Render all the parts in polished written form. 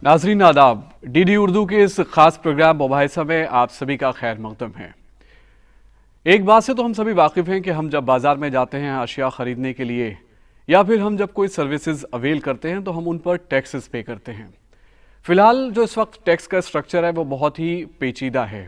नाजरीन आदाब, डीडी उर्दू के इस खास प्रोग्राम मुबाहिसा में आप सभी का खैर मकदम है। एक बात से तो हम सभी वाकिफ़ हैं कि हम जब बाज़ार में जाते हैं अशिया ख़रीदने के लिए या फिर हम जब कोई सर्विसेज अवेल करते हैं तो हम उन पर टैक्सेस पे करते हैं। फ़िलहाल जो इस वक्त टैक्स का स्ट्रक्चर है वो बहुत ही पेचीदा है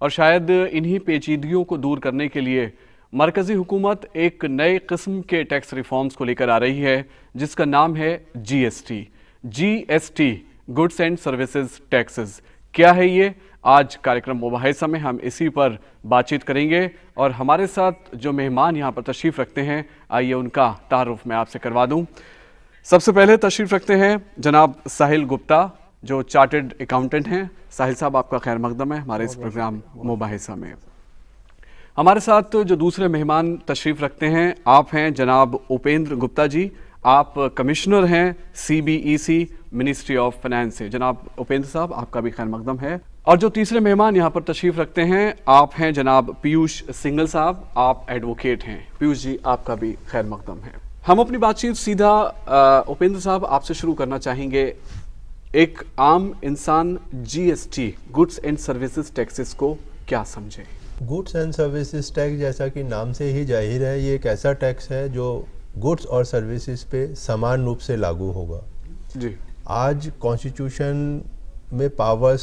और शायद इन्हीं पेचीदगियों को दूर करने के लिए मरकज़ी हुकूमत एक नए किस्म के टैक्स रिफॉर्म्स को लेकर आ रही है जिसका नाम है GST, goods and services taxes. क्या है ये? आज कार्यक्रम मुबाहिसा में हम इसी पर बातचीत करेंगे और हमारे साथ जो मेहमान यहाँ पर तशरीफ़ रखते हैं आइए उनका तारुफ मैं आपसे करवा दूँ। सबसे पहले तशरीफ़ रखते हैं जनाब साहिल गुप्ता जो चार्टर्ड अकाउंटेंट हैं। साहिल साहब आपका खैर मकदम है हमारे इस प्रोग्राम मुबाहिसा में। हमारे साथ जो दूसरे मेहमान तशरीफ़ रखते हैं आप हैं जनाब उपेंद्र गुप्ता जी, आप कमिश्नर हैं CBEC मिनिस्ट्री ऑफ फाइनेंस से। जनाब उपेंद्र साहब आपका भी खैर मकदम है। और जो तीसरे मेहमान यहाँ पर तशरीफ़ रखते हैं आप हैं जनाब पीयूष सिंगल साहब, आप एडवोकेट हैं। पीयूष जी आपका भी खैर मकदम है। हम अपनी बातचीत सीधा उपेंद्र साहब आपसे शुरू करना चाहेंगे। एक आम इंसान GST, goods and services taxes को क्या समझे? गुड्स एंड सर्विसेज टैक्स जैसा कि नाम से ही जाहिर है, ये एक ऐसा टैक्स है जो गुड्स और सर्विसेज पे समान रूप से लागू होगा। जी, आज कॉन्स्टिट्यूशन में पावर्स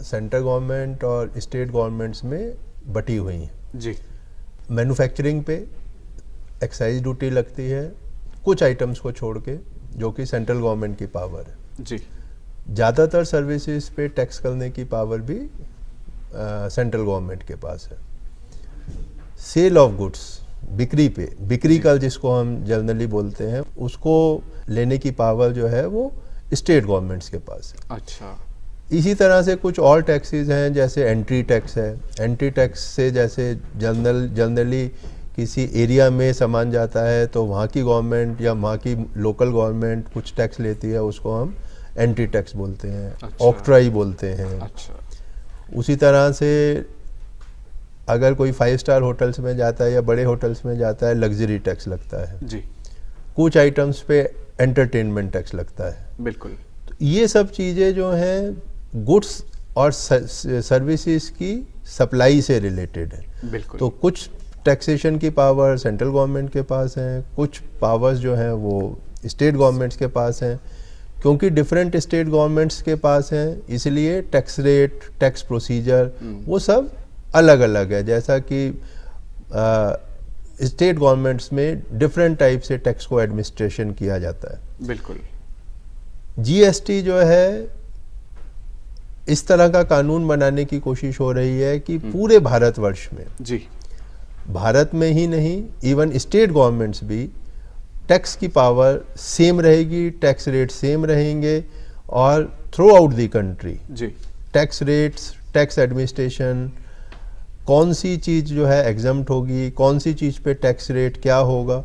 सेंट्रल गवर्नमेंट और स्टेट गवर्नमेंट्स में बटी हुई हैं। जी, मैन्युफैक्चरिंग पे एक्साइज ड्यूटी लगती है कुछ आइटम्स को छोड़ के, जो कि सेंट्रल गवर्नमेंट की पावर है। जी, ज़्यादातर सर्विसेज पे टैक्स करने की पावर भी सेंट्रल गवर्नमेंट के पास है। सेल ऑफ गुड्स, बिक्री का जिसको हम जनरली बोलते हैं, उसको लेने की पावर जो है वो स्टेट गवर्नमेंट्स के पास है। अच्छा, इसी तरह से कुछ और टैक्सेस हैं, जैसे एंट्री टैक्स है। एंट्री टैक्स से जैसे जनरली किसी एरिया में सामान जाता है तो वहाँ की गवर्नमेंट या वहाँ की लोकल गवर्नमेंट कुछ टैक्स लेती है, उसको हम एंट्री टैक्स बोलते हैं। अच्छा, ऑक्ट्राई बोलते हैं। अच्छा, उसी तरह से अगर कोई 5 स्टार होटल्स में जाता है या बड़े होटल्स में जाता है, लग्जरी टैक्स लगता है। जी, कुछ आइटम्स पे एंटरटेनमेंट टैक्स लगता है। बिल्कुल। तो ये सब चीज़ें जो हैं गुड्स और सर्विसेज की सप्लाई से रिलेटेड है। बिल्कुल। तो कुछ टैक्सेशन की पावर सेंट्रल गवर्नमेंट के पास हैं, कुछ पावर्स जो हैं वो स्टेट गवर्नमेंट्स के पास हैं। क्योंकि डिफरेंट स्टेट गवर्नमेंट्स के पास हैं, इसलिए टैक्स रेट, टैक्स प्रोसीजर वो सब अलग अलग है। जैसा कि स्टेट गवर्नमेंट्स में डिफरेंट टाइप से टैक्स को एडमिनिस्ट्रेशन किया जाता है। बिल्कुल। GST जो है इस तरह का कानून बनाने की कोशिश हो रही है कि पूरे भारतवर्ष में, जी, भारत में ही नहीं, इवन स्टेट गवर्नमेंट्स भी टैक्स की पावर सेम रहेगी, टैक्स रेट सेम रहेंगे और थ्रू आउट द कंट्री जी, टैक्स रेट्स, टैक्स एडमिनिस्ट्रेशन, कौन सी चीज़ जो है एग्जम्प्ट होगी, कौन सी चीज़ पे टैक्स रेट क्या होगा,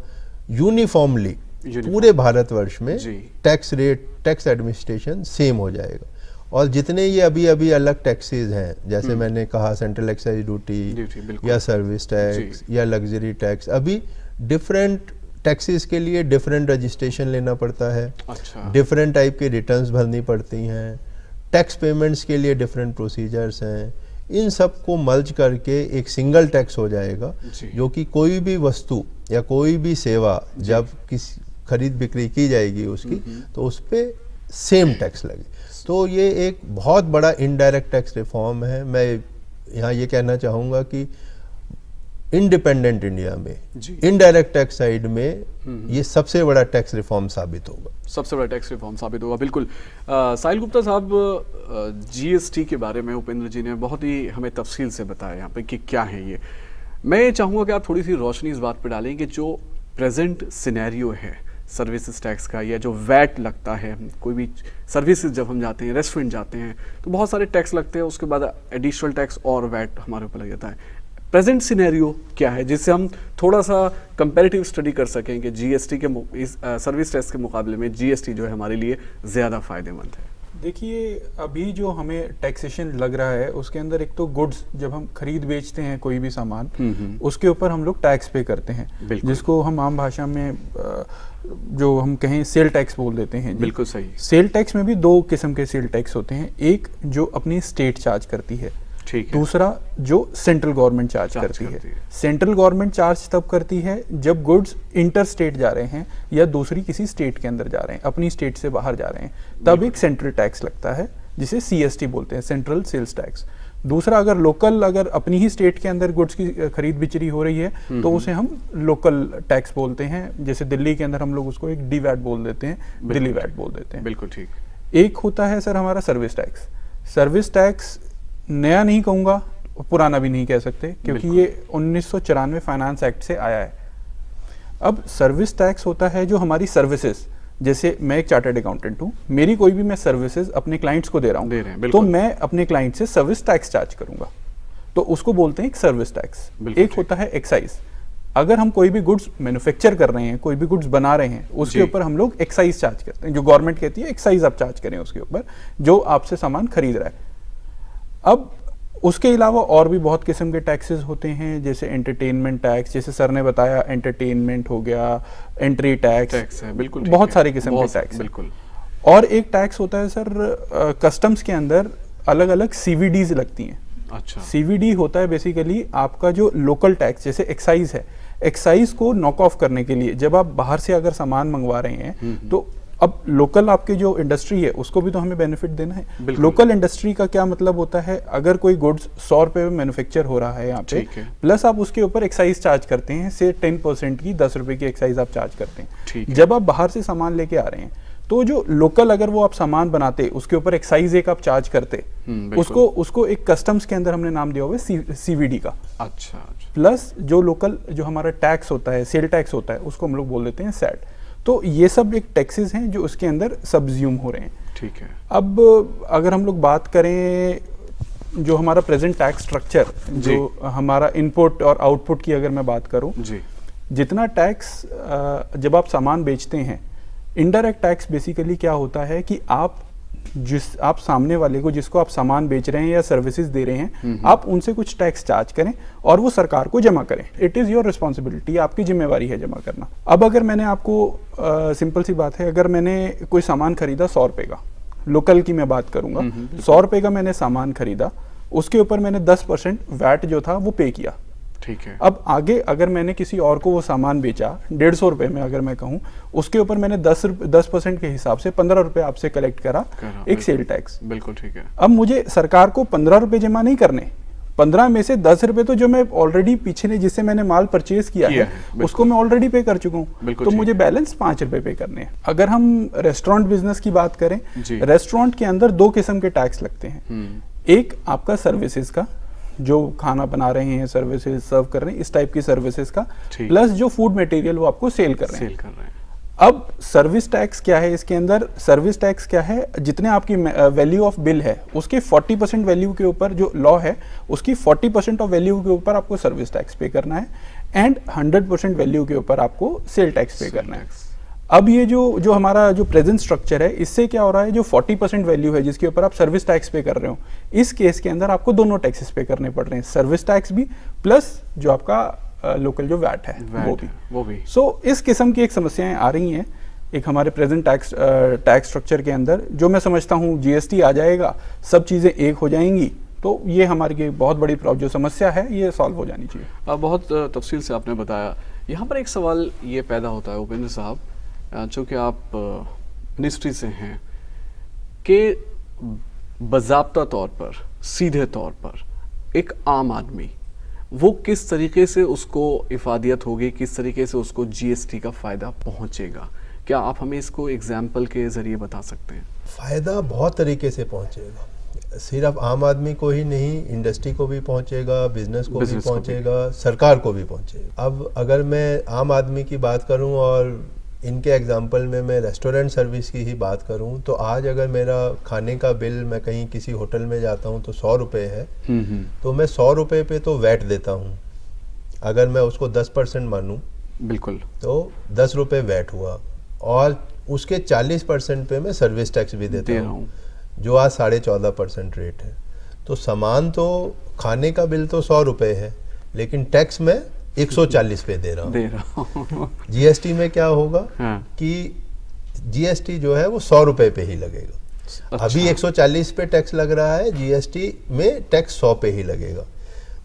यूनिफॉर्मली पूरे भारतवर्ष में tax rate, tax administration same हो जाएगा। और जितने ये अभी अभी अलग टैक्सेस हैं, जैसे मैंने कहा सेंट्रल एक्साइज ड्यूटी या सर्विस टैक्स या लग्जरी टैक्स, अभी डिफरेंट टैक्सेस के लिए डिफरेंट रजिस्ट्रेशन लेना पड़ता है। अच्छा, डिफरेंट टाइप की रिटर्न्स भरनी पड़ती हैं। टैक्स पेमेंट्स के लिए डिफरेंट प्रोसीजर्स हैं। इन सब को मर्ज करके एक सिंगल टैक्स हो जाएगा, जो कि कोई भी वस्तु या कोई भी सेवा जब किसी खरीद बिक्री की जाएगी उसकी, तो उस पर सेम टैक्स लगे। तो ये एक बहुत बड़ा इनडायरेक्ट टैक्स रिफॉर्म है। मैं यहाँ ये कहना चाहूँगा कि इंडिपेंडेंट इंडिया में इनडायरेक्ट टैक्स साइड में ये सबसे बड़ा टैक्स रिफॉर्म साबित होगा। सबसे बड़ा टैक्स रिफॉर्म साबित होगा, बिल्कुल। साहिल गुप्ता साहब, GST के बारे में उपेंद्र जी ने बहुत ही हमें तफसील से बताया यहाँ पे कि क्या है ये। मैं चाहूँगा कि आप थोड़ी सी रोशनी इस बात पर डालें कि जो प्रेजेंट सिनेरियो है सर्विसेज टैक्स का, या जो वैट लगता है, कोई भी सर्विसेज जब हम जाते हैं, रेस्टोरेंट जाते हैं तो बहुत सारे टैक्स लगते हैं, उसके बाद एडिशनल टैक्स और वैट हमारे ऊपर लग जाता है। प्रेजेंट सिनेरियो क्या है जिससे हम थोड़ा सा कंपैरेटिव स्टडी कर सकें कि GST के सर्विस टैक्स के मुकाबले में GST जो है हमारे लिए ज़्यादा फ़ायदेमंद है? देखिए, अभी जो हमें टैक्सेशन लग रहा है उसके अंदर एक तो गुड्स, जब हम खरीद बेचते हैं कोई भी सामान, उसके ऊपर हम लोग टैक्स पे करते हैं, जिसको हम आम भाषा में जो हम कहें सेल टैक्स बोल देते हैं। बिल्कुल सही। सेल टैक्स में भी दो किस्म के सेल टैक्स होते हैं, एक जो अपनी स्टेट चार्ज करती है, ठीक है, दूसरा जो सेंट्रल गवर्नमेंट चार्ज करती है। सेंट्रल गवर्नमेंट चार्ज तब करती है जब गुड्स इंटर स्टेट जा रहे हैं या दूसरी किसी स्टेट के अंदर जा रहे हैं, अपनी स्टेट से बाहर जा रहे हैं, तब एक सेंट्रल टैक्स लगता है जिसे CST बोलते हैं, सेंट्रल सेल्स टैक्स। दूसरा, अगर लोकल, अगर अपनी ही स्टेट के अंदर गुड्स की खरीद बिक्री हो रही है तो उसे हम लोकल टैक्स बोलते हैं। जैसे दिल्ली के अंदर हम लोग उसको एक डी वैट बोल देते हैं, दिल्ली वैट बोल देते हैं। बिल्कुल ठीक। एक होता है सर हमारा सर्विस टैक्स। सर्विस टैक्स नया नहीं कहूँगा, पुराना भी नहीं कह सकते, क्योंकि ये 1994 फाइनेंस एक्ट से आया है। अब सर्विस टैक्स होता है जो हमारी सर्विसेज, जैसे मैं एक चार्टर्ड अकाउंटेंट हूँ, मेरी कोई भी मैं सर्विसेज अपने क्लाइंट्स को दे रहा हूँ, तो मैं अपने क्लाइंट से सर्विस टैक्स चार्ज करूंगा, तो उसको बोलते हैं एक सर्विस टैक्स। एक होता है एक्साइज। अगर हम कोई भी गुड्स मैन्युफैक्चर कर रहे हैं, कोई भी गुड्स बना रहे हैं, उसके ऊपर हम लोग एक्साइज चार्ज करते हैं, जो गवर्नमेंट कहती है एक्साइज आप चार्ज करें उसके ऊपर जो आपसे सामान खरीद रहा है। अब उसके अलावा और भी बहुत किस्म के टैक्सेस होते हैं, जैसे एंटरटेनमेंट टैक्स, जैसे सर ने बताया, एंटरटेनमेंट हो गया, एंट्री टैक्स है, बिल्कुल बहुत सारे किस्म के टैक्स। बिल्कुल। और एक टैक्स होता है सर कस्टम्स के अंदर अलग अलग CVDs लगती हैं। अच्छा। CVD होता है बेसिकली आपका जो लोकल टैक्स, जैसे एक्साइज है, एक्साइज को नॉक ऑफ करने के लिए जब आप बाहर से अगर सामान मंगवा रहे हैं तो अब लोकल आपके जो इंडस्ट्री है उसको भी तो हमें बेनिफिट देना है। लोकल इंडस्ट्री का क्या मतलब होता है, अगर कोई गुड्स 100 रुपए में मैन्युफैक्चर हो रहा है यहाँ पे, प्लस आप उसके ऊपर एक्साइज चार्ज करते हैं, से 10% की 10 रुपए की एक्साइज आप चार्ज करते हैं। जब आप बाहर से सामान लेके आ रहे हैं तो जो लोकल अगर वो आप सामान बनाते उसके ऊपर एक्साइज एक आप चार्ज करते, उसको एक कस्टम्स के अंदर हमने नाम दिया हुआ है CVD का। अच्छा। प्लस जो लोकल जो हमारा टैक्स होता है, सेल टैक्स होता है, उसको हम लोग बोल देते हैं SAT। तो ये सब एक टैक्सेस हैं जो उसके अंदर सब्ज्यूम हो रहे हैं। ठीक है। अब अगर हम लोग बात करें जो हमारा प्रेजेंट टैक्स स्ट्रक्चर, जो हमारा इनपुट और आउटपुट की अगर मैं बात करूं, जितना टैक्स जब आप सामान बेचते हैं, इनडायरेक्ट टैक्स बेसिकली क्या होता है कि आप सामने वाले को, जिसको आप सामान बेच रहे हैं या सर्विसेज दे रहे हैं, आप उनसे कुछ टैक्स चार्ज करें और वो सरकार को जमा करें। इट इज़ योर रिस्पॉन्सिबिलिटी, आपकी जिम्मेवारी है जमा करना। अब अगर मैंने आपको सिंपल सी बात है, अगर मैंने कोई सामान खरीदा 100 रुपए का, लोकल की मैं बात करूंगा, 100 रुपए का मैंने सामान खरीदा, उसके ऊपर मैंने 10% वैट जो था वो पे किया। ठीक है। अब आगे अगर मैंने किसी और को वो सामान बेचा 150 रुपए में, अगर मैं कहूँ, उसके ऊपर मैंने 10% के हिसाब से 15 रुपए आपसे कलेक्ट करा, एक सेल टैक्स। बिल्कुल ठीक है। अब मुझे सरकार को 15 रुपए जमा नहीं करने, 15 में से 10 रुपए तो जो मैं ऑलरेडी पीछे ने जिससे मैंने माल परचेज किया है उसको मैं ऑलरेडी पे कर चुका हूँ, तो मुझे बैलेंस 5 रुपए पे करने हैं। अगर हम रेस्टोरेंट बिजनेस की बात करें, रेस्टोरेंट के अंदर 2 किस्म के टैक्स लगते हैं। एक आपका सर्विसेज का, जो खाना बना रहे हैं, सर्विसेज सर्व कर रहे हैं, इस टाइप की सर्विसेज का, प्लस जो फूड मटेरियल वो आपको सेल कर रहे हैं। अब सर्विस टैक्स क्या है इसके अंदर? सर्विस टैक्स क्या है, जितने आपकी वैल्यू ऑफ बिल है उसके 40% वैल्यू के ऊपर, जो लॉ है उसकी 40% ऑफ वैल्यू के ऊपर आपको सर्विस टैक्स पे करना है, एंड 100% वैल्यू के ऊपर आपको सेल टैक्स पे करना है। अब ये जो हमारा जो प्रेजेंट स्ट्रक्चर है, इससे क्या हो रहा है, जो 40% वैल्यू है जिसके ऊपर आप सर्विस टैक्स पे कर रहे हो, इस केस के अंदर आपको दोनों टैक्सेस पे करने पड़ रहे हैं, सर्विस टैक्स भी प्लस जो आपका लोकल जो वैट है वो भी। सो इस किस्म की एक समस्याएं आ रही हैं एक हमारे प्रेजेंट टैक्स स्ट्रक्चर के अंदर, जो मैं समझता हूँ GST आ जाएगा, सब चीज़ें एक हो जाएंगी, तो ये हमारी बहुत बड़ी जो समस्या है ये सॉल्व हो जानी चाहिए। बहुत तफसील से आपने बताया। यहाँ पर एक सवाल ये पैदा होता है उपेंद्र साहब, चूँकि आप मिनिस्ट्री से हैं, कि बाज़ाब्ता तौर पर, सीधे तौर पर एक आम आदमी वो किस तरीके से उसको इफादियत होगी, किस तरीके से उसको GST का फ़ायदा पहुंचेगा? क्या आप हमें इसको एग्जाम्पल के ज़रिए बता सकते हैं? फ़ायदा बहुत तरीके से पहुंचेगा, सिर्फ आम आदमी को ही नहीं, इंडस्ट्री को भी पहुंचेगा, बिजनेस को भी पहुंचेगा, सरकार को भी पहुंचेगा। अब अगर मैं आम आदमी की बात करूं और इनके एग्जाम्पल में मैं रेस्टोरेंट सर्विस की ही बात करूं, तो आज अगर मेरा खाने का बिल, मैं कहीं किसी होटल में जाता हूं तो 100 रुपये है, तो मैं 100 रुपये पे तो वैट देता हूं। अगर मैं उसको 10% मानूं, बिल्कुल, तो 10 रुपये वैट हुआ, और उसके 40% पे मैं सर्विस टैक्स भी देता हूँ। जो आज 14.5% रेट है। तो सामान तो खाने का बिल तो 100 रुपये है, लेकिन टैक्स में 140 पे दे रहा हूँ। जीएसटी में क्या होगा कि जीएसटी जो है वो 100 रुपये पे ही लगेगा। अच्छा। अभी 140 पे टैक्स लग रहा है, जीएसटी में टैक्स 100 पे ही लगेगा।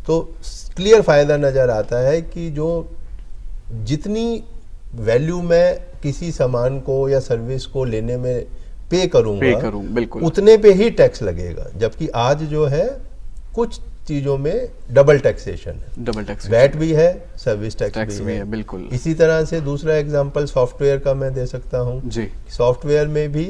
तो क्लियर फायदा नजर आता है कि जो जितनी वैल्यू मैं किसी सामान को या सर्विस को लेने में पे करूं, उतने पे ही टैक्स लगेगा। जबकि आज जो है कुछ चीजों में डबल टैक्सेशन है, वैट भी है, सर्विस टैक्स भी है। बिल्कुल। इसी तरह से दूसरा एग्जांपल सॉफ्टवेयर का मैं दे सकता हूँ जी। सॉफ्टवेयर में भी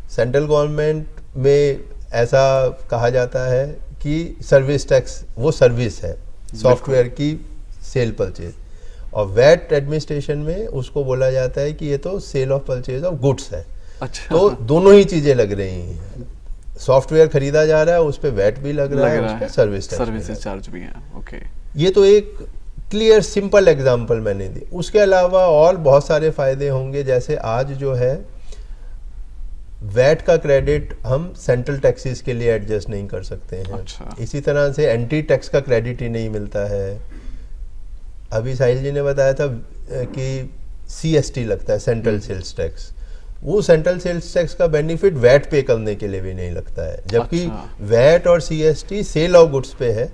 सेंट्रल गवर्नमेंट में ऐसा कहा जाता है कि सर्विस टैक्स वो सर्विस है, सॉफ्टवेयर की सेल परचेज, और वैट एडमिनिस्ट्रेशन में उसको बोला जाता है कि ये तो sale of purchase of goods है। अच्छा। तो दोनों ही चीजें लग रही हैं, सॉफ्टवेयर खरीदा जा रहा है, उस पे वैट भी लग रहा है, उस पे सर्विस चार्ज भी है। ओके, ये तो एक क्लियर सिंपल एग्जांपल मैंने दी। उसके अलावा और बहुत सारे फायदे होंगे, जैसे आज जो है वैट का क्रेडिट हम सेंट्रल टैक्सेस के लिए एडजस्ट नहीं कर सकते हैं। अच्छा। इसी तरह से एंटी टैक्स का क्रेडिट ही नहीं मिलता है। अभी साहिल जी ने बताया था कि सीएसटी लगता है, सेंट्रल सेल्स टैक्स, वो सेंट्रल सेल्स टैक्स का बेनिफिट वैट पे करने के लिए भी नहीं लगता है, जबकि वैट और सीएसटी सेल ऑफ गुड्स पे है।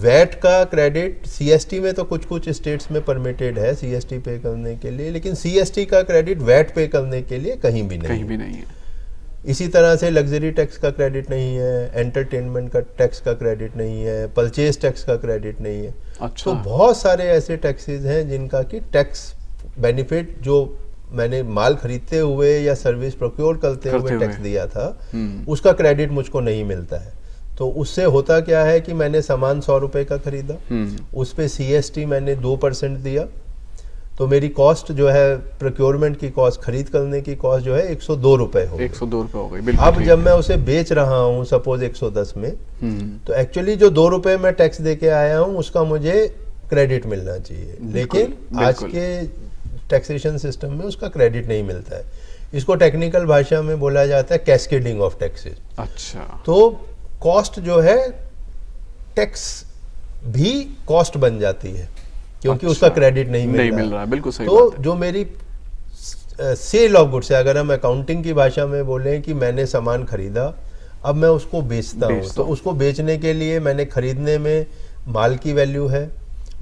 वैट का क्रेडिट सीएसटी में तो कुछ कुछ स्टेट्स में परमिटेड है सीएसटी पे करने के लिए, लेकिन सीएसटी का क्रेडिट वैट पे करने के लिए कहीं भी नहीं है। इसी तरह से लग्जरी टैक्स का क्रेडिट नहीं है, एंटरटेनमेंट का टैक्स का क्रेडिट नहीं है, परचेज टैक्स का क्रेडिट नहीं है। अच्छा। तो बहुत सारे ऐसे टैक्सेस हैं जिनका कि टैक्स बेनिफिट जो मैंने माल खरीदते हुए या सर्विस प्रोक्योर करते हुए टैक्स दिया था, उसका क्रेडिट मुझको नहीं मिलता है। तो उससे होता क्या है कि मैंने सामान 100 रुपए का खरीदा, उस पे सीएसटी मैंने 2% दिया, तो मेरी कॉस्ट जो है प्रोक्योरमेंट की कॉस्ट, खरीद करने की कॉस्ट जो है 102 रुपए हो गई। 102 रुपए हो गई। अब जब मैं उसे बेच रहा हूँ सपोज 110 में, तो एक्चुअली जो 2 रुपए मैं टैक्स दे के आया हूँ उसका मुझे क्रेडिट मिलना चाहिए, लेकिन आज के टैक्सेशन सिस्टम में उसका क्रेडिट नहीं मिलता है। इसको टेक्निकल भाषा में बोला जाता है कैस्केडिंग ऑफ टैक्सेस। अच्छा। तो कॉस्ट जो है टैक्स भी कॉस्ट बन जाती है क्योंकि उसका क्रेडिट नहीं मिल रहा है। बिल्कुल सही बात है। तो जो मेरी सेल ऑफ गुड्स है, अगर हम अकाउंटिंग की भाषा में बोलें कि मैंने सामान खरीदा, अब मैं उसको बेचता हूँ, तो उसको बेचने के लिए मैंने खरीदने में माल की वैल्यू है,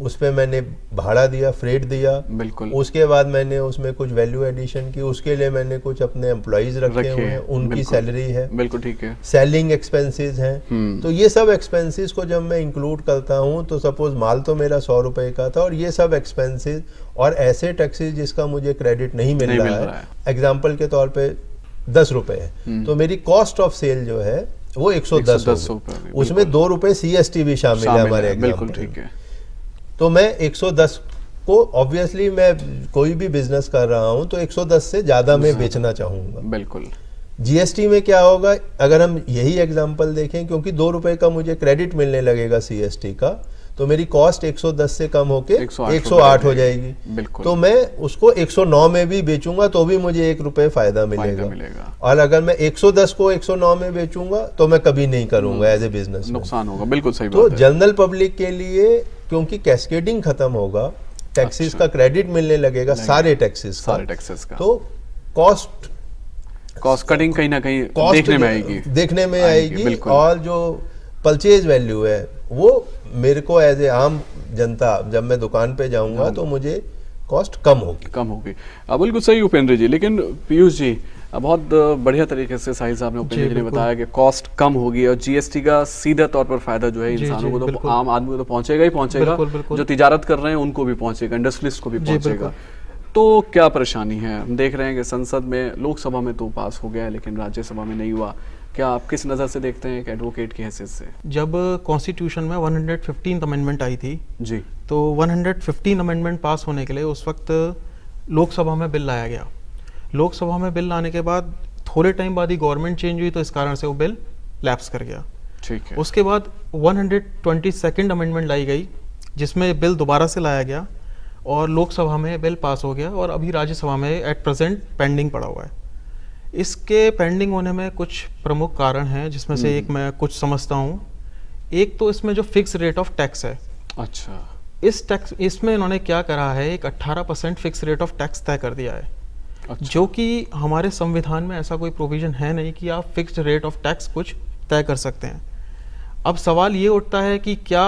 उस पे मैंने भाड़ा दिया, फ्रेट दिया, बिल्कुल, उसके बाद मैंने उसमें कुछ वैल्यू एडिशन की, उसके लिए मैंने कुछ अपने एम्प्लॉइज रखे हुए हैं, उनकी सैलरी है, बिल्कुल ठीक है, सेलिंग एक्सपेंसेस हैं। तो ये सब एक्सपेंसेस को जब मैं इंक्लूड करता हूँ, तो सपोज माल तो मेरा 100 रुपए का था और ये सब एक्सपेंसेस और ऐसे टैक्सेस जिसका मुझे क्रेडिट नहीं मिल रहा है, एग्जाम्पल के तौर पर 10 रुपए है, तो मेरी कॉस्ट ऑफ सेल जो है वो 110 रुपए, उसमें 2 रुपए सीएसटी भी शामिल है हमारे एग्जाम्पल में। तो मैं 110 को ऑब्वियसली मैं कोई भी बिजनेस कर रहा हूं तो 110 से ज्यादा मैं बेचना चाहूंगा। बिल्कुल। जीएसटी में क्या होगा, अगर हम यही एग्जांपल देखें, क्योंकि 2 रुपए का मुझे क्रेडिट मिलने लगेगा सीएसटी का, तो मेरी कॉस्ट 110 से कम होके 108 हो जाएगी। बिल्कुल। तो मैं उसको 109 में भी बेचूंगा तो भी मुझे 1 रुपए फायदा मिलेगा। और अगर मैं 110 को 109 में बेचूंगा तो मैं कभी नहीं करूंगा एज ए बिजनेस, नुकसान होगा। बिल्कुल सही बात है। तो जनरल पब्लिक के लिए क्योंकि कैस्केडिंग खत्म होगा, टैक्सेस का क्रेडिट मिलने लगेगा, सारे टैक्सेस का, तो कॉस्ट कटिंग कहीं ना कहीं देखने में आएगी और जो परचेज वैल्यू है वो मेरे को एज ए आम जनता जब मैं दुकान पे जाऊंगा तो मुझे कॉस्ट कम होगी। बिल्कुल सही उपेंद्र जी। लेकिन पीयूष जी, बहुत बढ़िया तरीके से साहिल साहब ने उपेंद्र जी ने बताया कि कॉस्ट कम होगी और जीएसटी का सीधा तौर पर फायदा जो है इंसानों को तो आम आदमी को तो पहुंचेगा ही पहुंचेगा, जो तिजारत कर रहे हैं उनको भी पहुंचेगा, इंडस्ट्रियलिस्ट को भी पहुंचेगा। तो क्या परेशानी है? हम देख रहे हैं कि संसद में, लोकसभा में तो पास हो गया है लेकिन राज्यसभा में नहीं हुआ। क्या आप किस नज़र से देखते हैं एक एडवोकेट की हैसियत से? जब कॉन्स्टिट्यूशन में 115th अमेंडमेंट आई थी जी, तो 115 अमेंडमेंट पास होने के लिए उस वक्त लोकसभा में बिल लाया गया। लोकसभा में बिल लाने के बाद थोड़े टाइम बाद ही गवर्नमेंट चेंज हुई, तो इस कारण से वो बिल लैप्स कर गया। ठीक है। उसके बाद 122nd अमेंडमेंट लाई गई जिसमें बिल दोबारा से लाया गया और लोकसभा में बिल पास हो गया और अभी राज्यसभा में एट प्रेजेंट पेंडिंग पड़ा हुआ है। इसके पेंडिंग होने में कुछ प्रमुख कारण हैं, जिसमें से एक मैं कुछ समझता हूँ। एक तो इसमें जो फिक्स रेट ऑफ टैक्स है, अच्छा, इसमें इन्होंने क्या करा है, एक 18% फिक्स रेट ऑफ टैक्स तय कर दिया है। अच्छा। जो कि हमारे संविधान में ऐसा कोई प्रोविजन है नहीं कि आप फिक्स्ड रेट ऑफ टैक्स कुछ तय कर सकते हैं। अब सवाल ये उठता है कि क्या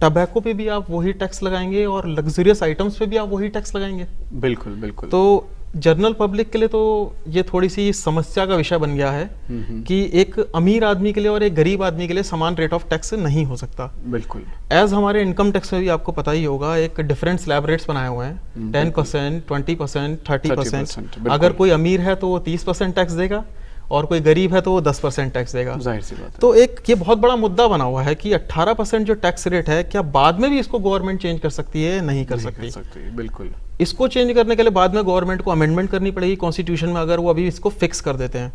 टबैको पे भी आप वही टैक्स लगाएंगे और लग्जरियस आइटम्स पे भी आप वही टैक्स लगाएंगे? बिल्कुल बिल्कुल। तो जनरल पब्लिक के लिए तो ये थोड़ी सी समस्या का विषय बन गया है कि एक अमीर आदमी के लिए और एक गरीब आदमी के लिए समान रेट ऑफ टैक्स नहीं हो सकता। बिल्कुल। एज हमारे इनकम टैक्स में भी आपको पता ही होगा, एक डिफरेंट स्लैब रेट्स बनाए हुए हैं, 10%, 20%, 30%। अगर कोई अमीर है तो वो 30% टैक्स देगा और कोई गरीब है तो वो 10% टैक्स देगा। जाहिर सी बात है। तो एक ये बहुत बड़ा मुद्दा बना हुआ है कि 18% जो टैक्स रेट है, क्या बाद में भी इसको गवर्नमेंट चेंज कर सकती है? नहीं कर सकती। बिल्कुल। इसको चेंज करने के लिए बाद में गवर्नमेंट को अमेंडमेंट करनी पड़ेगी कॉन्स्टिट्यूशन में, अगर वो अभी इसको फिक्स कर देते हैं।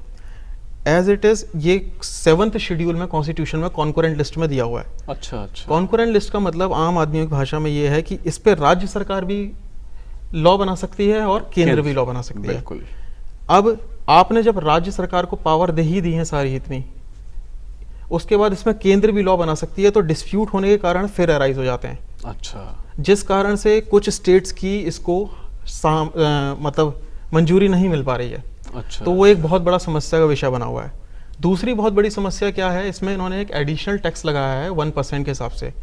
एज इट इज ये 7th शेड्यूल में कॉन्स्टिट्यूशन में कॉन्करेंट लिस्ट में दिया हुआ है। अच्छा अच्छा। कॉन्करेंट लिस्ट का मतलब आम आदमियों की भाषा में ये है कि इस पे राज्य सरकार भी लॉ बना सकती है और केंद्र भी लॉ बना सकती है। बिल्कुल। अब आपने जब राज्य सरकार को पावर दे ही दी है सारी इतनी, उसके बाद इसमें केंद्र भी लॉ बना सकती है, तो डिस्प्यूट होने के कारण फिर अराइज हो जाते हैं। अच्छा। जिस कारण से कुछ स्टेट्स की इसको मतलब मंजूरी नहीं मिल पा रही है। अच्छा। तो वो एक बहुत बड़ा समस्या का विषय बना हुआ है। दूसरी बहुत बड़ी समस्या क्या है, इसमें इन्होंने एक एडिशनल टैक्स लगाया है 1% के हिसाब से,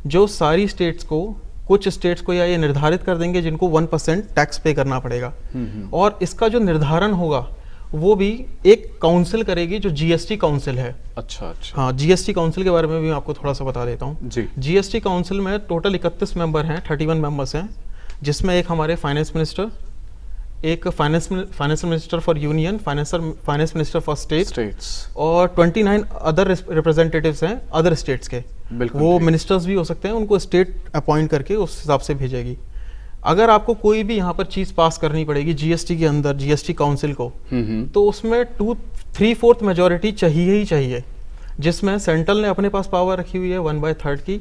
जो सारी स्टेट्स को, कुछ स्टेट्स को या ये निर्धारित कर देंगे जिनको 1% टैक्स पे करना पड़ेगा। और इसका जो निर्धारण होगा वो भी एक काउंसिल करेगी, जो जीएसटी काउंसिल है। अच्छा अच्छा। हाँ, जीएसटी काउंसिल के बारे में भी मैं आपको थोड़ा सा बता देता हूँ जी। जीएसटी काउंसिल में टोटल 31 मेंबर हैं, 31 मेंबर्स हैं, जिसमें एक हमारे फाइनेंस मिनिस्टर, एक financial minister for union, finance minister for states और 29 अदर रिप्रेजेंटेटिव्स हैं अदर स्टेट्स के। वो मिनिस्टर्स भी हो सकते हैं, उनको स्टेट अपॉइंट करके उस हिसाब से भेजेगी। अगर आपको कोई भी यहाँ पर चीज पास करनी पड़ेगी जीएसटी के अंदर, जीएसटी काउंसिल को, तो उसमें 2/3 मेजॉरिटी चाहिए ही चाहिए, जिसमें सेंट्रल ने अपने पास पावर रखी हुई है 1/3 की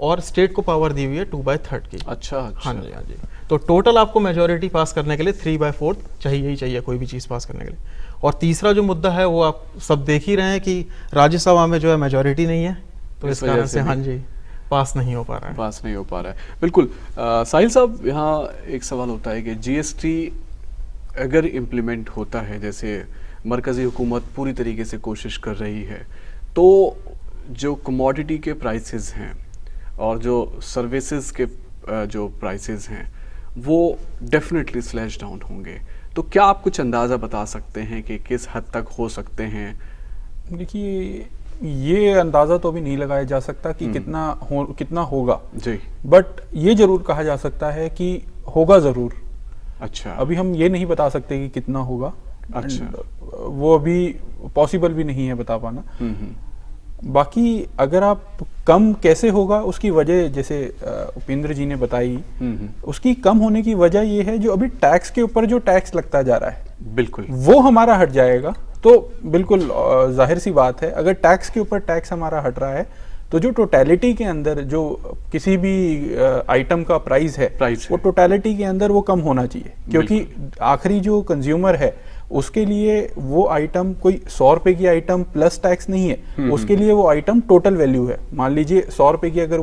और स्टेट को पावर दी हुई है 2/3 की। अच्छा। हाँ जी, हाँ जी। तो टोटल आपको मेजॉरिटी पास करने के लिए 3/4 चाहिए ही चाहिए कोई भी चीज़ पास करने के लिए। और तीसरा जो मुद्दा है वो आप सब देख ही रहे हैं कि राज्यसभा में जो है मेजॉरिटी नहीं है, तो इस कारण से हाँ जी पास नहीं हो पा रहा है। बिल्कुल। साहिल साहब, यहाँ एक सवाल होता है कि जीएसटी अगर इम्प्लीमेंट होता है, जैसे मरकज़ी हुकूमत पूरी तरीके से कोशिश कर रही है, तो जो कमोडिटी के प्राइसेस हैं और जो सर्विसेज के जो प्राइसेस हैं वो डेफिनेटली स्लैश डाउन होंगे। तो क्या आप कुछ अंदाज़ा बता सकते हैं कि किस हद तक हो सकते हैं? देखिए, ये अंदाज़ा तो अभी नहीं लगाया जा सकता कि कितना होगा जी, बट ये जरूर कहा जा सकता है कि होगा ज़रूर। अच्छा। अभी हम ये नहीं बता सकते कि कितना होगा। अच्छा। वो अभी पॉसिबल भी नहीं है बता पाना। बाकी अगर आप कम कैसे होगा, उसकी वजह जैसे उपेंद्र जी ने बताई, उसकी कम होने की वजह ये है जो अभी टैक्स के ऊपर जो टैक्स लगता जा रहा है, बिल्कुल वो हमारा हट जाएगा। तो बिल्कुल जाहिर सी बात है, अगर टैक्स के ऊपर टैक्स हमारा हट रहा है तो जो टोटलिटी के अंदर जो किसी भी आइटम का प्राइस है वो टोटलिटी के अंदर वो कम होना चाहिए, क्योंकि आखिरी जो कंज्यूमर है उसके लिए वो आइटम कोई 100 रुपए की आइटम प्लस टैक्स नहीं है, उसके लिए वो आइटम टोटल वैल्यू है। मान लीजिए 100 रुपए की अगर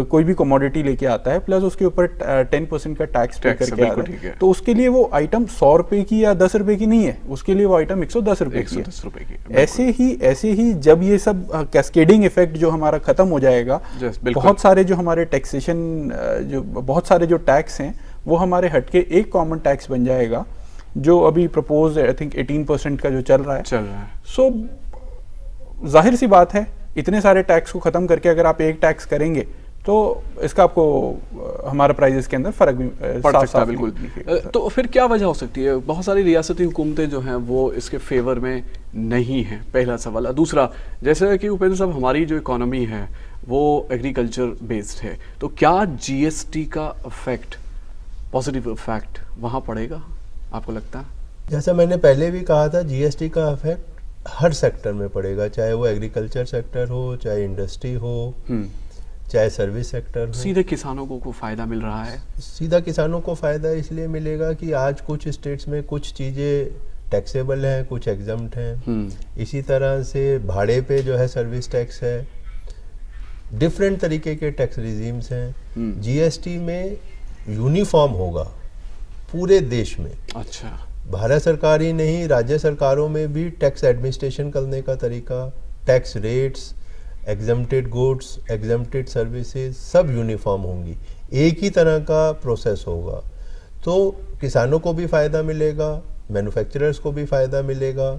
कोई भी कमोडिटी लेके आता है प्लस उसके ऊपर 10% का टैक्स पे करके आ रहा है, तो उसके लिए वो आइटम 100 रुपए की या 10 रुपए की नहीं है, उसके लिए वो आइटम 110 रुपए की है। ऐसे ही जब ये सब कैस्केडिंग इफेक्ट जो हमारा खत्म हो जाएगा, बहुत सारे जो हमारे टैक्सेशन जो बहुत सारे जो टैक्स हैं वो हमारे हटके एक कॉमन टैक्स बन जाएगा, जो अभी प्रपोज आई थिंक 18% का जो चल रहा है। सो जाहिर सी बात है, इतने सारे टैक्स को खत्म करके अगर आप एक टैक्स करेंगे तो इसका आपको हमारा प्राइजेस के अंदर फर्क भी पड़ सकता है। बिल्कुल। तो फिर क्या वजह हो सकती है? बहुत सारी रियासती हुकूमतें जो हैं वो इसके फेवर में नहीं हैं, पहला सवाल। दूसरा, जैसे कि उपेंद्र साहब, हमारी जो इकोनॉमी है वो एग्रीकल्चर बेस्ड है, तो क्या जीएसटी का इफेक्ट, पॉजिटिव इफेक्ट वहाँ पड़ेगा, आपको लगता है? जैसा मैंने पहले भी कहा था, जीएसटी का इफेक्ट हर सेक्टर में पड़ेगा, चाहे वो एग्रीकल्चर सेक्टर हो, चाहे इंडस्ट्री हो, चाहे सर्विस सेक्टर हो। सीधे किसानों को फायदा मिल रहा है? सीधा किसानों को फायदा इसलिए मिलेगा कि आज कुछ स्टेट्स में कुछ चीज़ें टैक्सेबल हैं, कुछ एग्जम्प्ट हैं। इसी तरह से भाड़े पे जो है सर्विस टैक्स है, डिफरेंट तरीके के टैक्स रिजीम्स हैं। जीएसटी में यूनिफॉर्म होगा पूरे देश में। अच्छा, भारत सरकार ही नहीं, राज्य सरकारों में भी टैक्स एडमिनिस्ट्रेशन करने का तरीका, tax rates, exempted goods, exempted services सब यूनिफॉर्म होंगी, एक ही तरह का प्रोसेस होगा। तो किसानों को भी फ़ायदा मिलेगा, मैन्युफैक्चरर्स को भी फ़ायदा मिलेगा।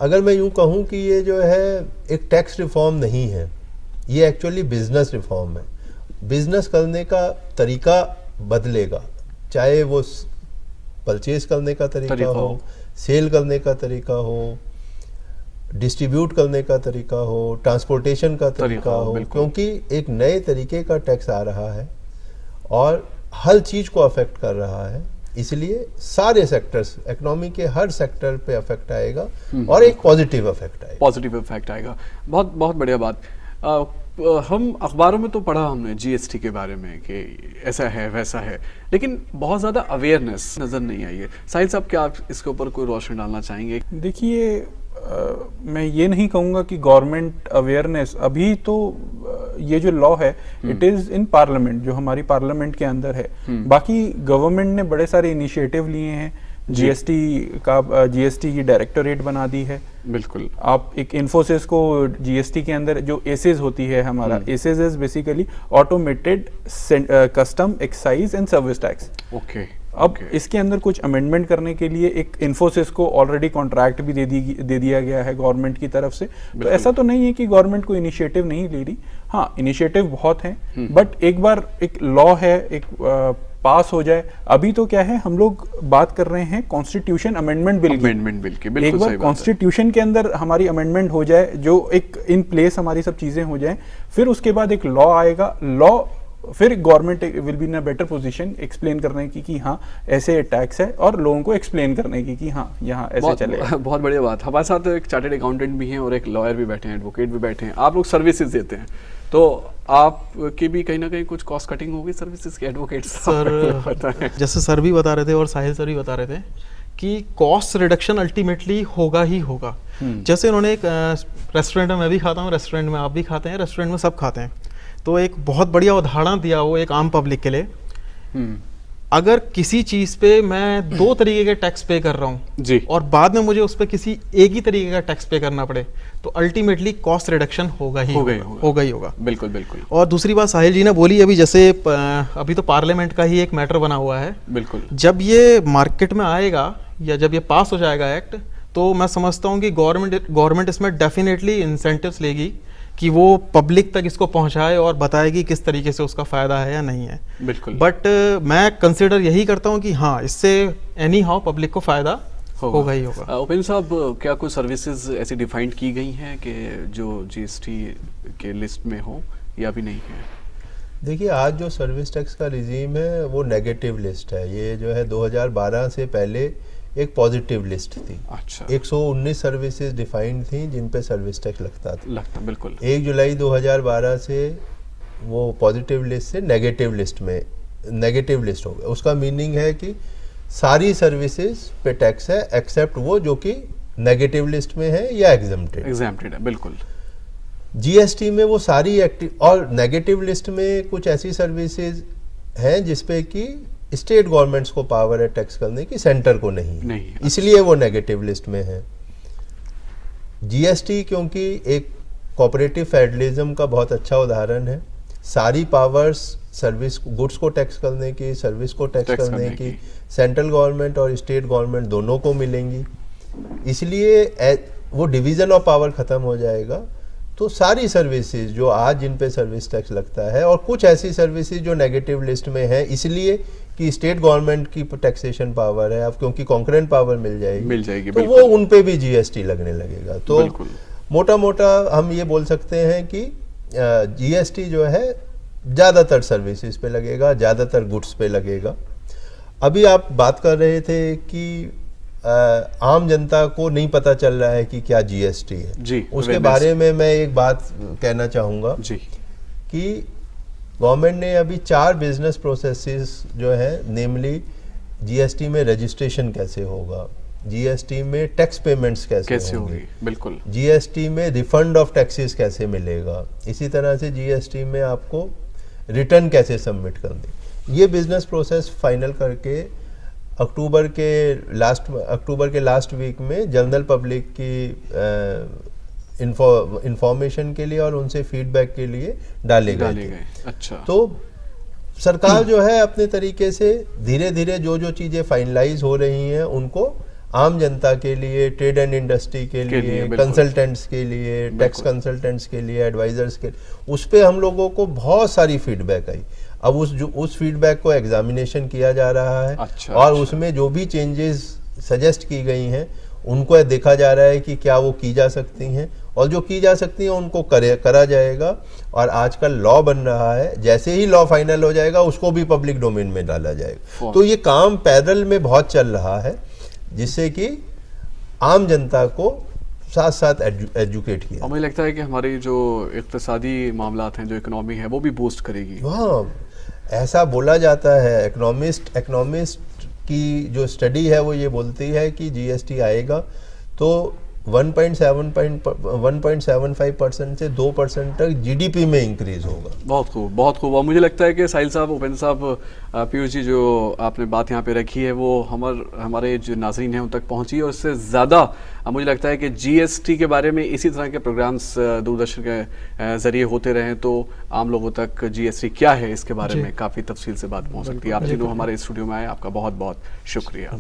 अगर मैं यूँ कहूँ कि ये जो है एक टैक्स रिफॉर्म नहीं है, ये एक्चुअली बिजनेस रिफॉर्म है। बिजनेस करने का तरीका बदलेगा, चाहे वो परचेज करने का तरीका हो, सेल करने का तरीका हो, डिस्ट्रीब्यूट करने का तरीका हो, ट्रांसपोर्टेशन का तरीका हो, क्योंकि एक नए तरीके का टैक्स आ रहा है और हर चीज़ को अफेक्ट कर रहा है। इसलिए सारे सेक्टर्स, इकोनॉमी के हर सेक्टर पे अफेक्ट आएगा और एक पॉजिटिव अफेक्ट आएगा। पॉजिटिव इफेक्ट आएगा। बहुत बहुत बढ़िया बात। हम अखबारों में तो पढ़ा हमने जीएसटी के बारे में कि ऐसा है वैसा है, लेकिन बहुत ज़्यादा अवेयरनेस नज़र नहीं आई है। साहिल साहब, क्या आप इसके ऊपर कोई रोशनी डालना चाहेंगे? देखिए, मैं ये नहीं कहूँगा कि गवर्नमेंट अवेयरनेस, अभी तो ये जो लॉ है इट इज़ इन पार्लियामेंट, जो हमारी पार्लियामेंट के अंदर है। बाकी गवर्नमेंट ने बड़े सारे इनिशिएटिव लिए हैं। जीएसटी की डायरेक्टोरेट बना दी है। बिल्कुल। आप एक इन्फोसिस को जीएसटी के अंदर जो एसेज होती है हमारा, ACES is basically automated custom excise and service tax. Okay. अब इसके अंदर कुछ अमेंडमेंट करने के लिए एक इन्फोसिस को ऑलरेडी कॉन्ट्रैक्ट भी दे दिया गया है गवर्नमेंट की तरफ से। तो ऐसा तो नहीं है कि गवर्नमेंट को इनिशिएटिव नहीं ले रही, हाँ इनिशिएटिव बहुत हैं, बट एक बार एक लॉ है, एक पास हो जाए। अभी तो क्या है, हम लोग बात कर रहे हैं कॉन्स्टिट्यूशन अमेंडमेंट बिल की। एक बार कॉन्स्टिट्यूशन के अंदर हमारी अमेंडमेंट हो जाए, जो एक इन प्लेस हमारी सब चीजें हो जाएं, फिर उसके बाद एक लॉ आएगा। लॉ फिर government will be in a better position explain करने की कि हाँ ऐसे टैक्स है, और लोगों को एक्सप्लेन करने की कि हाँ यहाँ ऐसे चलेगा। बहुत बढ़िया बात। हमारे साथ एक चार्टर्ड अकाउंटेंट भी हैं और एक लॉयर भी बैठे हैं, एडवोकेट भी बैठे हैं। आप लोग सर्विसेज देते हैं, तो आपकी भी कहीं ना कहीं कुछ कॉस्ट कटिंग होगी सर्विसेज के? एडवोकेट सर, जैसे सर भी बता रहे थे और साहिल सर भी बता रहे थे कि कॉस्ट रिडक्शन अल्टीमेटली होगा ही होगा। जैसे उन्होंने एक रेस्टोरेंट में मैं भी खाता हूँ, रेस्टोरेंट में आप भी खाते हैं, रेस्टोरेंट में सब खाते हैं, तो एक बहुत बढ़िया उदाहरण दिया वो एक आम पब्लिक के लिए। अगर किसी चीज पे मैं 2 तरीके के टैक्स पे कर रहा हूँ जी, और बाद में मुझे उस पे किसी एक ही तरीके का टैक्स पे करना पड़े, तो अल्टीमेटली कॉस्ट रिडक्शन होगा ही होगा। बिल्कुल बिल्कुल। और दूसरी बात साहिल जी ने बोली अभी, जैसे अभी तो पार्लियामेंट का ही एक मैटर बना हुआ है। बिल्कुल। जब ये मार्केट में आएगा या जब ये पास हो जाएगा एक्ट, तो मैं समझता हूँ कि गवर्नमेंट इसमें डेफिनेटली इंसेंटिव्स लेगी कि वो पब्लिक तक इसको पहुंचाए और बताएगी किस तरीके से उसका फायदा है या नहीं है। बिल्कुल। बट मैं कंसिडर यही करता हूँ कि हाँ, इससे एनी हाउ पब्लिक को फायदा होगा ही होगा। उपेंद्र साहब, क्या कुछ सर्विसेज ऐसी डिफाइंड की गई हैं कि जो जीएसटी के लिस्ट में हो या भी नहीं है? देखिए, आज जो सर्विस टैक्स का रिजीम है वो नेगेटिव लिस्ट है। ये जो है 2012 से पहले एक पॉजिटिव लिस्ट थी। अच्छा। 119 सर्विसेज डिफाइंड थी जिन पे सर्विस टैक्स लगता था। बिल्कुल। 1 जुलाई 2012 से वो पॉजिटिव लिस्ट से नेगेटिव लिस्ट हो गया। उसका मीनिंग है कि सारी सर्विसेज पे टैक्स है एक्सेप्ट वो जो कि नेगेटिव लिस्ट में है या एग्जम्प्टेड है। बिल्कुल। जीएसटी में वो सारी एक्टिव, और नेगेटिव लिस्ट में कुछ ऐसी सर्विसेज हैं जिसपे कि स्टेट गवर्नमेंट्स को पावर है टैक्स करने की, सेंटर को नहीं। इसलिए वो नेगेटिव लिस्ट में है। जीएसटी क्योंकि एक कोऑपरेटिव फेडरलिज्म का बहुत अच्छा उदाहरण है। सारी पावर्स सर्विस गुड्स को टैक्स करने की, सर्विस को टैक्स करने की सेंट्रल गवर्नमेंट और स्टेट गवर्नमेंट दोनों को मिलेंगी। इसलिए वो डिवीजन ऑफ पावर खत्म हो जाएगा। तो सारी सर्विसेज जो आज जिन पे सर्विस टैक्स लगता है, और कुछ ऐसी सर्विसेज जो नेगेटिव लिस्ट में है इसलिए कि स्टेट गवर्नमेंट की टैक्सेशन पावर है, अब क्योंकि कॉन्करेंट पावर मिल जाएगी तो वो उन पे भी जीएसटी लगने लगेगा। तो मोटा मोटा हम ये बोल सकते हैं कि जीएसटी जो है ज़्यादातर सर्विसेज पे लगेगा, ज़्यादातर गुड्स पे लगेगा। अभी आप बात कर रहे थे कि आम जनता को नहीं पता चल रहा है कि क्या जीएसटी है जी। उसके बारे में मैं एक बात कहना चाहूँगा जी कि गवर्नमेंट ने अभी 4 बिजनेस प्रोसेसेस जो है, नेमली जीएसटी में रजिस्ट्रेशन कैसे होगा, जीएसटी में टैक्स पेमेंट्स कैसे होगी, बिल्कुल, जीएसटी में रिफंड ऑफ टैक्सेस कैसे मिलेगा, इसी तरह से जीएसटी में आपको रिटर्न कैसे सबमिट करनी, ये बिजनेस प्रोसेस फाइनल करके अक्टूबर के लास्ट वीक में जनरल पब्लिक की इंफॉर्मेशन के लिए और उनसे फीडबैक के लिए डाले गए। अच्छा, तो सरकार जो है अपने तरीके से धीरे धीरे जो चीजें फाइनलाइज हो रही हैं उनको आम जनता के लिए, ट्रेड एंड इंडस्ट्री के लिए, कंसल्टेंट्स के लिए, टैक्स कंसल्टेंट्स के लिए, एडवाइजर्स के लिए, उस पे हम लोगों को बहुत सारी फीडबैक आई। अब उस फीडबैक को एग्जामिनेशन किया जा रहा है। अच्छा, और उसमें जो भी चेंजेस सजेस्ट की गई हैं उनको देखा जा रहा है कि क्या वो की जा सकती हैं, और जो की जा सकती हैं उनको करा जाएगा। और आजकल लॉ बन रहा है, जैसे ही लॉ फाइनल हो जाएगा उसको भी पब्लिक डोमेन में डाला जाएगा। तो ये काम पैदल में बहुत चल रहा है, जिससे कि आम जनता को साथ साथ एजुकेट किया। और मुझे लगता है कि हमारी जो इक्तिसादी मामलात हैं, जो इकोनॉमी है, वो भी बूस्ट करेगी। हाँ, ऐसा बोला जाता है। इकोनॉमिस्ट की जो स्टडी है वो ये बोलती है कि जीएसटी आएगा तो 1.75% से 2% तक जीडीपी में इंक्रीज होगा। बहुत खूब, बहुत खूब। और मुझे लगता है कि साहिल साहब, उपेंद्र साहब, पीयूष जी, जो आपने बात यहाँ पे रखी है वो हमारे जो नाज़रीन हैं उन तक पहुँची, और इससे ज़्यादा मुझे लगता है कि जीएसटी के बारे में इसी तरह के प्रोग्राम्स दूरदर्शन के ज़रिए होते रहें तो आम लोगों तक जीएसटी क्या है इसके बारे में काफ़ी तफसील से बात पहुँच सकती है। आप तीनों हमारे स्टूडियो में आए, आपका बहुत बहुत शुक्रिया।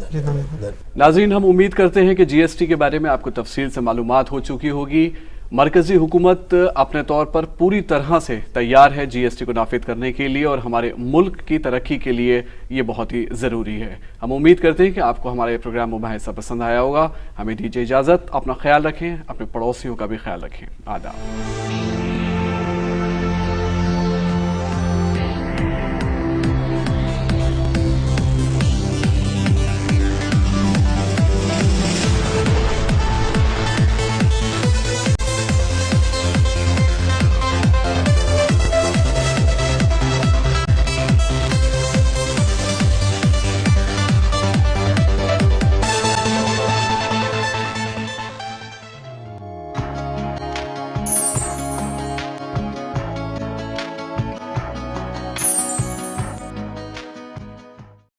नाज़रीन, हम उम्मीद करते हैं कि जीएसटी के बारे में आपको तफसील से मालूमात हो चुकी होगी। मरकजी हुकूमत अपने तौर पर पूरी तरह से तैयार है जीएसटी को नाफिज करने के लिए, और हमारे मुल्क की तरक्की के लिए ये बहुत ही ज़रूरी है। हम उम्मीद करते हैं कि आपको हमारे प्रोग्राम मुबाहिसा पसंद आया होगा। हमें दीजिए इजाज़त, अपना ख्याल रखें, अपने पड़ोसियों का भी ख्याल रखें। आदाब।